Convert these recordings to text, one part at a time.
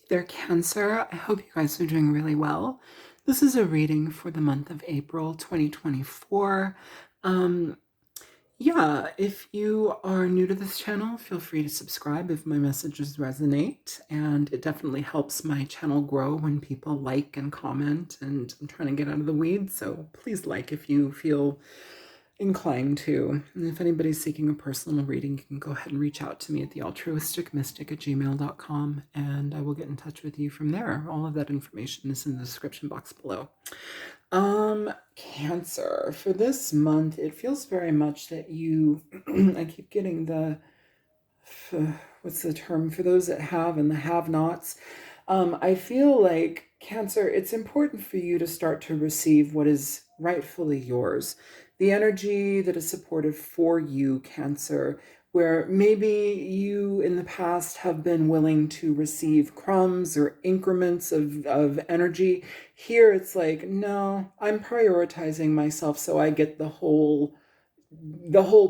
There, Cancer. I hope you guys are doing really well. This is a reading for the month of April 2024. Um, yeah, if you are new to this channel, feel free to subscribe if my messages resonate, and it definitely helps my channel grow when people like and comment, and I'm trying to get out of the weeds, so please like if you feel inclined to. And if anybody's seeking a personal reading, you can go ahead and reach out to me at thealtruisticmystic@gmail.com, and I will get in touch with you from there. All of that information is in the description box below. Cancer. For this month, it feels very much that you, I keep getting the, what's the term for those that have and the have-nots. I feel like Cancer, it's important for you to start to receive what is rightfully yours. The energy that is supportive for you, Cancer, where maybe you in the past have been willing to receive crumbs or increments of energy. Here it's like, no, I'm prioritizing myself so I get the whole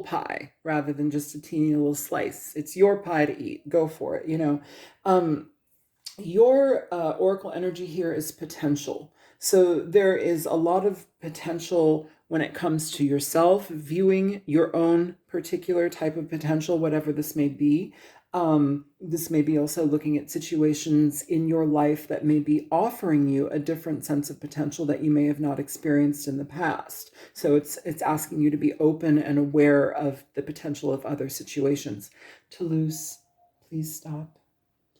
pie rather than just a teeny little slice. It's your pie to eat. Go for it, you know. Your oracle energy here is potential. So there is a lot of potential when it comes to yourself, viewing your own particular type of potential, whatever this may be. This may be also looking at situations in your life that may be offering you a different sense of potential that you may have not experienced in the past. So it's asking you to be open and aware of the potential of other situations. Toulouse, please stop.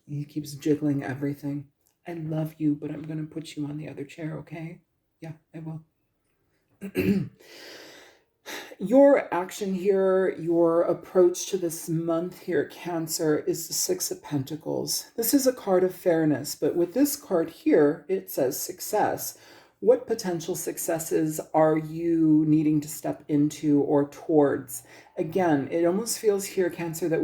He keeps jiggling everything. I love you, but I'm going to put you on the other chair, okay? Yeah, I will. Your action here, your approach to this month here, Cancer, is the Six of Pentacles. This is a card of fairness, but with this card here, it says success. What potential successes are you needing to step into or towards? Again, it almost feels here, Cancer, that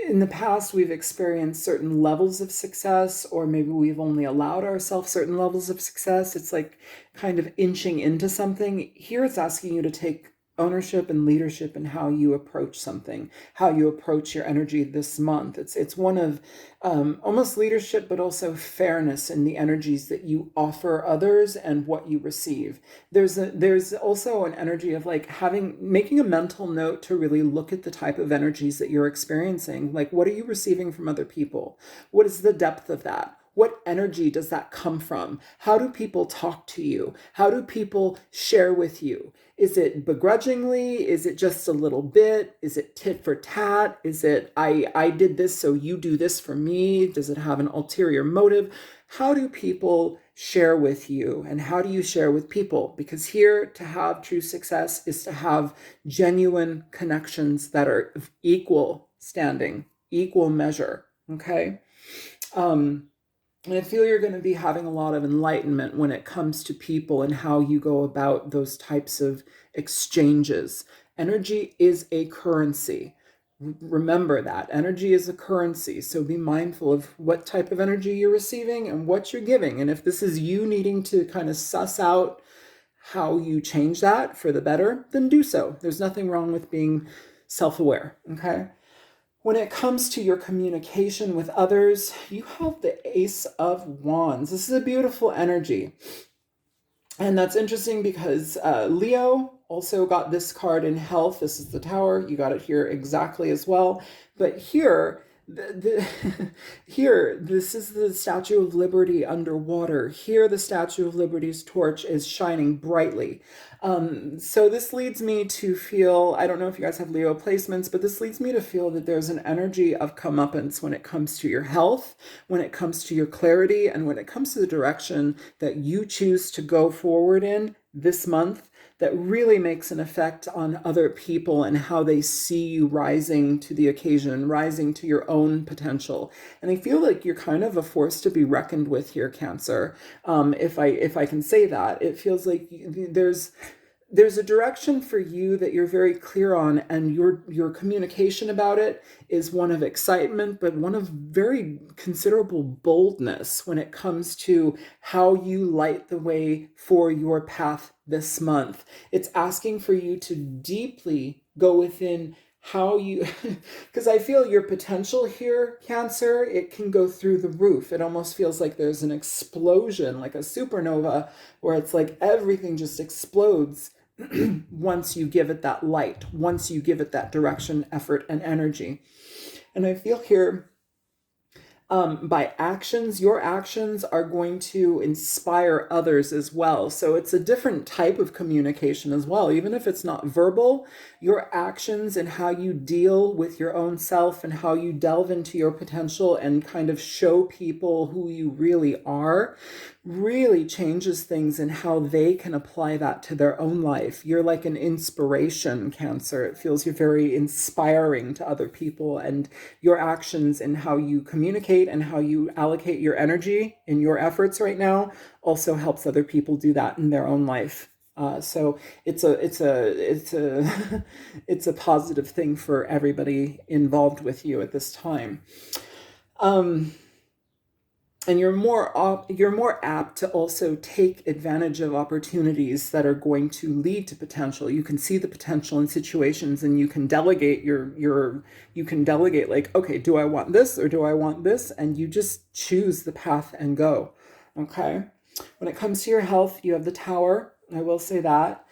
in the past, we've experienced certain levels of success, or maybe we've only allowed ourselves certain levels of success. It's like kind of inching into something. Here it's asking you to take ownership and leadership in how you approach something, how you approach your energy this month. It's one of almost leadership, but also fairness in the energies that you offer others and what you receive. There's also an energy of like making a mental note to really look at the type of energies that you're experiencing. Like, what are you receiving from other people? What is the depth of that? What energy does that come from? How do people talk to you? How do people share with you? Is it begrudgingly? Is it just a little bit? Is it tit for tat? Is it, I did this so you do this for me? Does it have an ulterior motive? How do people share with you, and how do you share with people? Because here, to have true success is to have genuine connections that are of equal standing, equal measure, okay? And I feel you're going to be having a lot of enlightenment when it comes to people and how you go about those types of exchanges. Energy is a currency. Remember that. Energy is a currency. So be mindful of what type of energy you're receiving and what you're giving. And if this is you needing to kind of suss out how you change that for the better, then do so. There's nothing wrong with being self-aware, okay? When it comes to your communication with others, you have the Ace of Wands. This is a beautiful energy. And that's interesting because Leo also got this card in health. This is the Tower. You got it here exactly as well. But here, here, this is the Statue of Liberty underwater. Here, the Statue of Liberty's torch is shining brightly. So this leads me to feel, I don't know if you guys have Leo placements, but this leads me to feel that there's an energy of comeuppance when it comes to your health, when it comes to your clarity, and when it comes to the direction that you choose to go forward in this month, that really makes an effect on other people and how they see you rising to the occasion, rising to your own potential. And I feel like you're kind of a force to be reckoned with here, Cancer. If I can say that, it feels like there's a direction for you that you're very clear on, and your communication about it is one of excitement, but one of very considerable boldness when it comes to how you light the way for your path this month. It's asking for you to deeply go within how you, because I feel your potential here, Cancer, it can go through the roof. It almost feels like there's an explosion, like a supernova, where it's like everything just explodes once you give it that light, once you give it that direction, effort, and energy. And I feel here, by actions, your actions are going to inspire others as well. So it's a different type of communication as well. Even if it's not verbal, your actions and how you deal with your own self and how you delve into your potential and kind of show people who you really are really changes things and how they can apply that to their own life. You're like an inspiration, Cancer. It feels you're very inspiring to other people, and your actions and how you communicate and how you allocate your energy in your efforts right now also helps other people do that in their own life. So it's a it's a positive thing for everybody involved with you at this time. Um, and you're more apt to also take advantage of opportunities that are going to lead to potential. You can see the potential in situations, and you can delegate you can delegate, like, okay, do I want this or do I want this, and you just choose the path and go. Okay. When it comes to your health, you have the Tower. I will say that.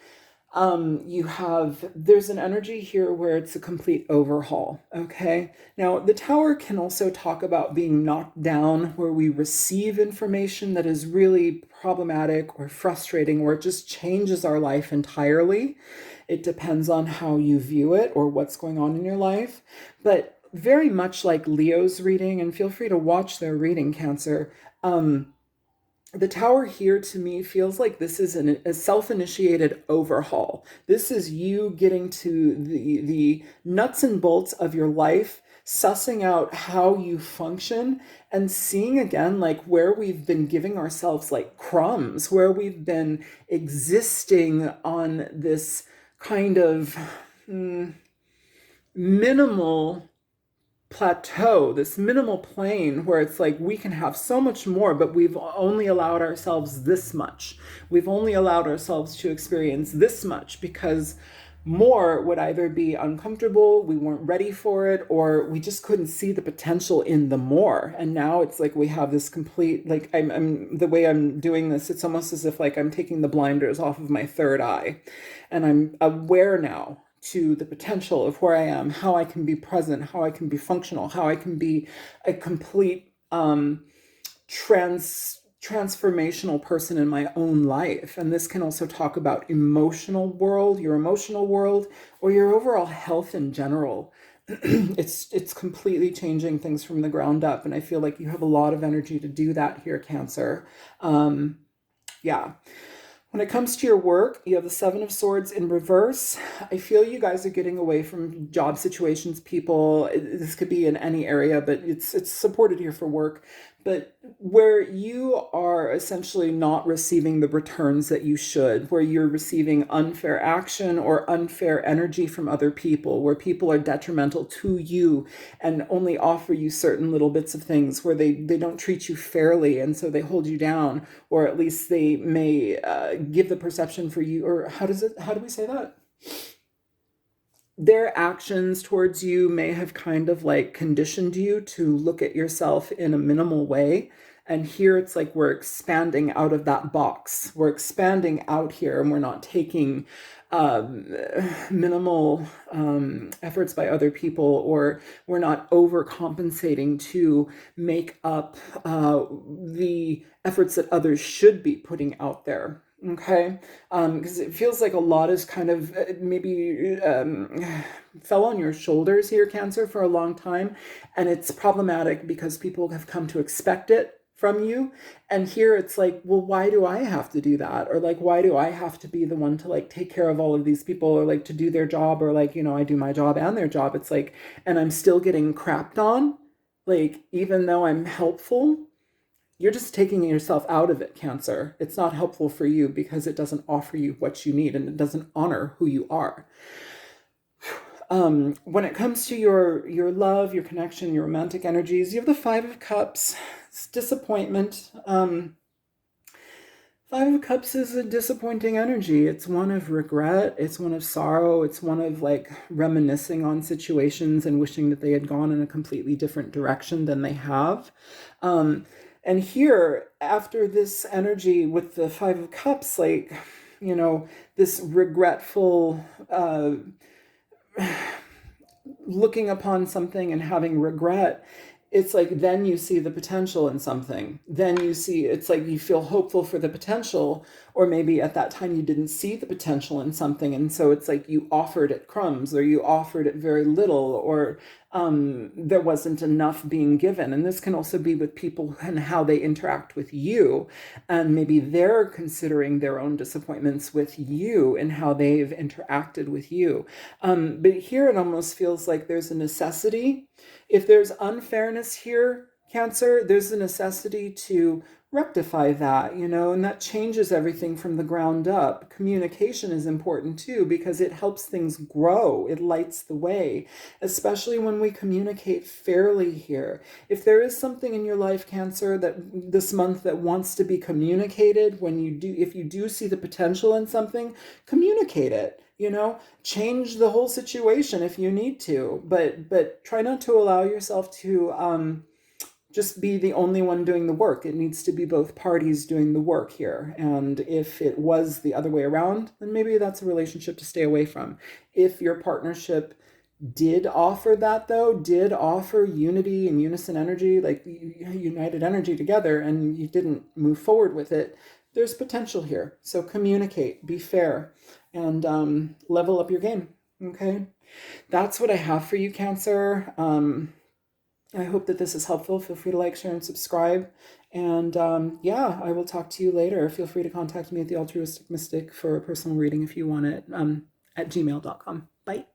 There's an energy here where it's a complete overhaul. Okay. Now, the Tower can also talk about being knocked down, where we receive information that is really problematic or frustrating, or it just changes our life entirely. It depends on how you view it or what's going on in your life. But very much like Leo's reading, and feel free to watch their reading, Cancer. The Tower here to me feels like this is a self-initiated overhaul. This is you getting to the nuts and bolts of your life, sussing out how you function, and seeing again like where we've been giving ourselves like crumbs, where we've been existing on this kind of minimal plateau, this minimal plane where it's like we can have so much more, but we've only allowed ourselves this much. We've only allowed ourselves to experience this much because more would either be uncomfortable, we weren't ready for it, or we just couldn't see the potential in the more. And now it's like we have this complete, like I'm the way I'm doing this, it's almost as if like I'm taking the blinders off of my third eye, and I'm aware now to the potential of where I am, how I can be present, how I can be functional, how I can be a complete transformational person in my own life. And this can also talk about emotional world, your emotional world, or your overall health in general. It's completely changing things from the ground up, and I feel like you have a lot of energy to do that here, Cancer. Yeah. When it comes to your work, you have the Seven of Swords in reverse. I feel you guys are getting away from job situations, people. This could be in any area, but it's supported here for work. But where you are essentially not receiving the returns that you should, where you're receiving unfair action or unfair energy from other people, where people are detrimental to you and only offer you certain little bits of things, where they don't treat you fairly, and so they hold you down, or at least they may give the perception for you, or how do we say that? Their actions towards you may have kind of like conditioned you to look at yourself in a minimal way. And here it's like we're expanding out of that box. We're expanding out here, and we're not taking minimal efforts by other people, or we're not overcompensating to make up the efforts that others should be putting out there. Okay, because it feels like a lot is kind of maybe fell on your shoulders here, Cancer, for a long time, and it's problematic because people have come to expect it from you. And here it's like, well, why do I have to do that? Or like, why do I have to be the one to like take care of all of these people, or like to do their job, or like, I do my job and their job. It's like, and I'm still getting crapped on, like, even though I'm helpful. You're just taking yourself out of it, Cancer. It's not helpful for you because it doesn't offer you what you need, and it doesn't honor who you are. When it comes to your love, your connection, your romantic energies, you have the Five of Cups. It's disappointment. Five of Cups is a disappointing energy. It's one of regret. It's one of sorrow. It's one of like reminiscing on situations and wishing that they had gone in a completely different direction than they have. Um, and here, after this energy with the Five of Cups, like, this regretful, looking upon something and having regret, it's like then you see the potential in something. Then you see, it's like you feel hopeful for the potential, or maybe at that time you didn't see the potential in something. And so it's like you offered it crumbs, or you offered it very little, or there wasn't enough being given. And this can also be with people and how they interact with you. And maybe they're considering their own disappointments with you and how they've interacted with you. But here it almost feels like there's a necessity. If there's unfairness here, Cancer, there's a necessity to rectify that, and that changes everything from the ground up. Communication is important too because it helps things grow. It lights the way, especially when we communicate fairly here. If there is something in your life, Cancer, that this month that wants to be communicated, if you do see the potential in something, communicate it. Change the whole situation if you need to, but try not to allow yourself to just be the only one doing the work. It needs to be both parties doing the work here. And if it was the other way around, then maybe that's a relationship to stay away from. If your partnership did offer that, though, did offer unity and unison energy, like united energy together, and you didn't move forward with it, there's potential here. So communicate, be fair, and level up your game. Okay, that's what I have for you, Cancer. I hope that this is helpful. Feel free to like, share, and subscribe. And yeah, I will talk to you later. Feel free to contact me at the Altruistic Mystic for a personal reading if you want it, at gmail.com. Bye.